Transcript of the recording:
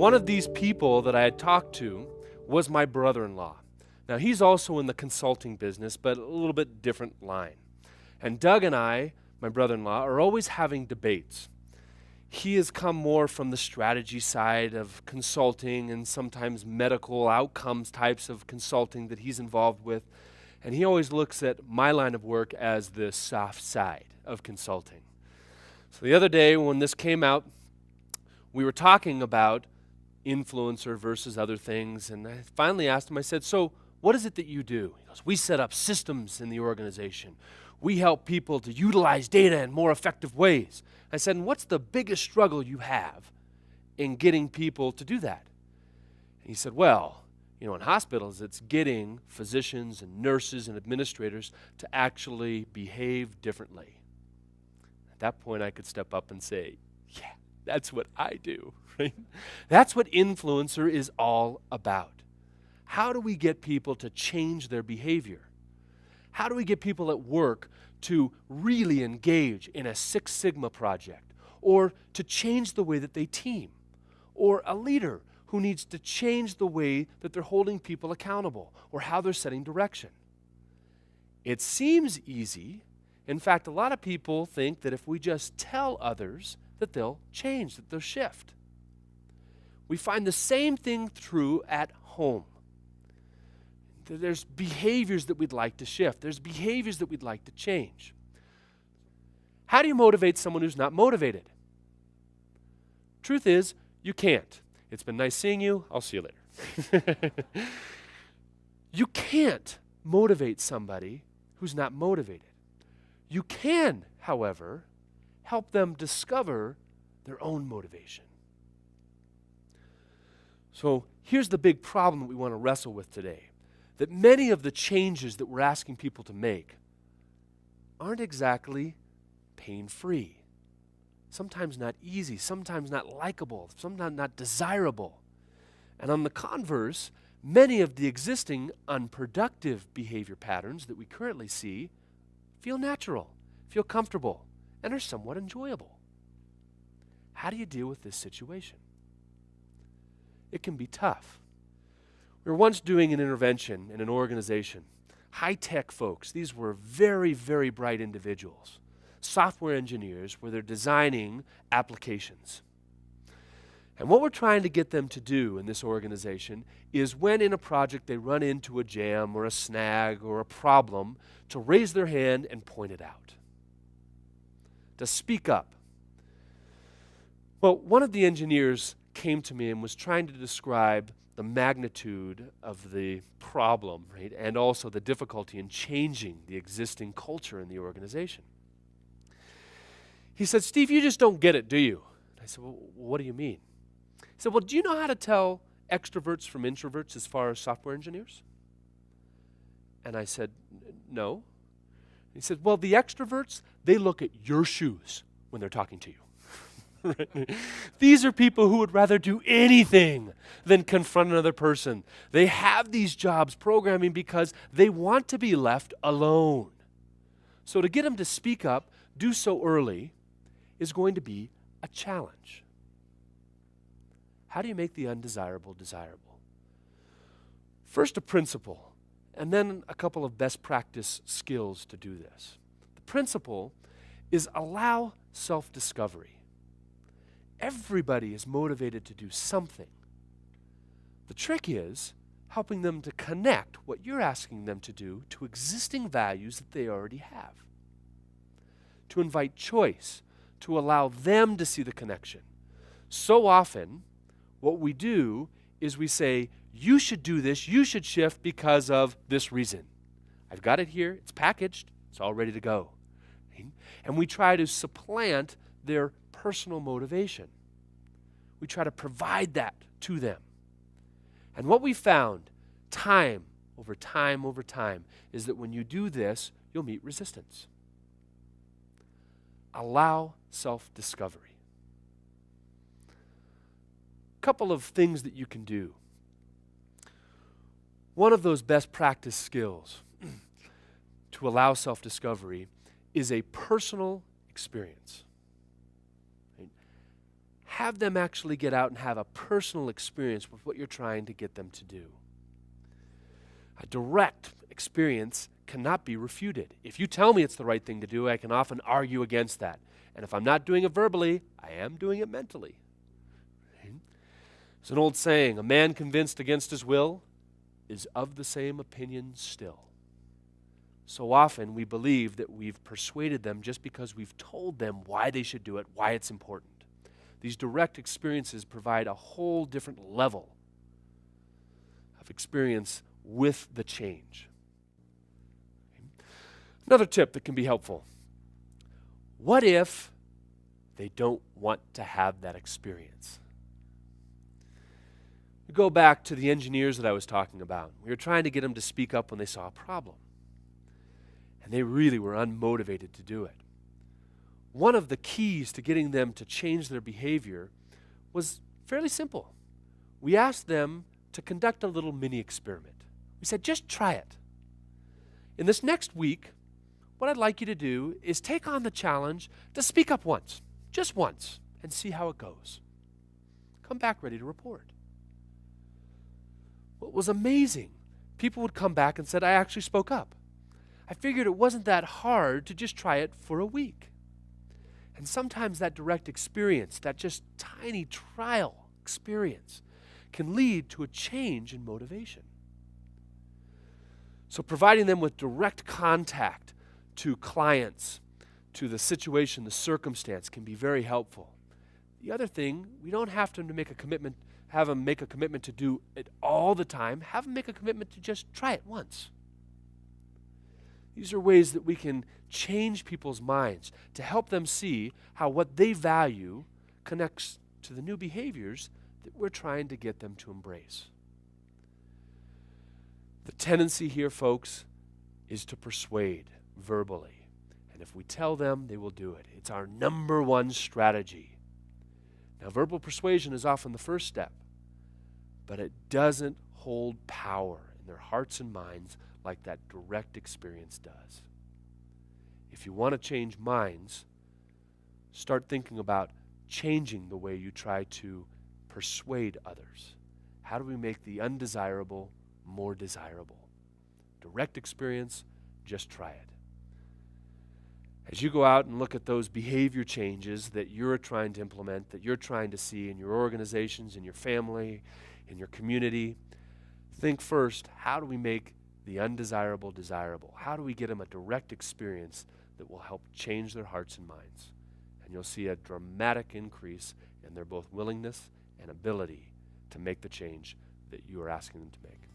One of these people that I had talked to was my brother-in-law. Now, he's also in the consulting business, but a little bit different line. And Doug and I, my brother-in-law, are always having debates. He has come more from the strategy side of consulting and sometimes medical outcomes types of consulting that he's involved with. And he always looks at my line of work as the soft side of consulting. So the other day when this came out, we were talking about influencer versus other things. And I finally asked him, I said, so what is it that you do? He goes, we set up systems in the organization. We help people to utilize data in more effective ways. I said, and what's the biggest struggle you have in getting people to do that? And he said, well, in hospitals, it's getting physicians and nurses and administrators to actually behave differently. At that point, I could step up and say, yeah, that's what I do, right? That's what influencer is all about. How do we get people to change their behavior? How do we get people at work to really engage in a Six Sigma project, or to change the way that they team, or a leader who needs to change the way that they're holding people accountable, or how they're setting direction? It seems easy. In fact, a lot of people think that if we just tell others that they'll change, that they'll shift. We find the same thing true at home. There's behaviors that we'd like to shift. There's behaviors that we'd like to change. How do you motivate someone who's not motivated? Truth is, you can't. It's been nice seeing you. I'll see you later. You can't motivate somebody who's not motivated. You can, however, help them discover their own motivation. So here's the big problem that we want to wrestle with today. That many of the changes that we're asking people to make aren't exactly pain-free. Sometimes not easy, sometimes not likable, sometimes not desirable. And on the converse, many of the existing unproductive behavior patterns that we currently see feel natural, feel comfortable, and are somewhat enjoyable. How do you deal with this situation? It can be tough. We were once doing an intervention in an organization. High-tech folks. These were very, very bright individuals. Software engineers where they're designing applications. And what we're trying to get them to do in this organization is when in a project they run into a jam or a snag or a problem, to raise their hand and point it out. To speak up. Well, one of the engineers came to me and was trying to describe the magnitude of the problem, right, and also the difficulty in changing the existing culture in the organization. He said, Steve, you just don't get it, do you? I said, well, what do you mean? He said, well, do you know how to tell extroverts from introverts as far as software engineers? And I said, no. He said, well, the extroverts, they look at your shoes when they're talking to you. These are people who would rather do anything than confront another person. They have these jobs programming because they want to be left alone. So to get them to speak up, do so early, is going to be a challenge. How do you make the undesirable desirable? First, a principle, and then a couple of best practice skills to do this. The principle is allow self-discovery. Everybody is motivated to do something. The trick is helping them to connect what you're asking them to do to existing values that they already have. To invite choice, to allow them to see the connection. So often, what we do is we say, you should do this, you should shift because of this reason. I've got it here, it's packaged, it's all ready to go. And we try to supplant their personal motivation. We try to provide that to them. And what we found time over time over time is that when you do this, you'll meet resistance. Allow self-discovery. A couple of things that you can do. One of those best practice skills to allow self-discovery is a personal experience. have them actually get out and have a personal experience with what you're trying to get them to do. A direct experience cannot be refuted. If you tell me it's the right thing to do, I can often argue against that. And if I'm not doing it verbally, I am doing it mentally. It's an old saying, a man convinced against his will is of the same opinion still. So often we believe that we've persuaded them just because we've told them why they should do it, why it's important. These direct experiences provide a whole different level of experience with the change. Another tip that can be helpful. What if they don't want to have that experience? We go back to the engineers that I was talking about. We were trying to get them to speak up when they saw a problem. And they really were unmotivated to do it. One of the keys to getting them to change their behavior was fairly simple. We asked them to conduct a little mini experiment. We said, just try it. In this next week, what I'd like you to do is take on the challenge to speak up once, just once, and see how it goes. Come back ready to report. What was amazing, people would come back and said, I actually spoke up. I figured it wasn't that hard to just try it for a week. And sometimes that direct experience, that just tiny trial experience, can lead to a change in motivation. So providing them with direct contact to clients, to the situation, the circumstance, can be very helpful. The other thing, we don't have to make a commitment, have them make a commitment to do it all the time. Have them make a commitment to just try it once. These are ways that we can change people's minds to help them see how what they value connects to the new behaviors that we're trying to get them to embrace. The tendency here, folks, is to persuade verbally. And if we tell them, they will do it. It's our number one strategy. Now, verbal persuasion is often the first step, but it doesn't hold power in their hearts and minds like that direct experience does. If you want to change minds, start thinking about changing the way you try to persuade others. How do we make the undesirable more desirable? Direct experience, just try it. As you go out and look at those behavior changes that you're trying to implement, that you're trying to see in your organizations, in your family, in your community, think first, how do we make the undesirable desirable? How do we get them a direct experience that will help change their hearts and minds? And you'll see a dramatic increase in their both willingness and ability to make the change that you are asking them to make.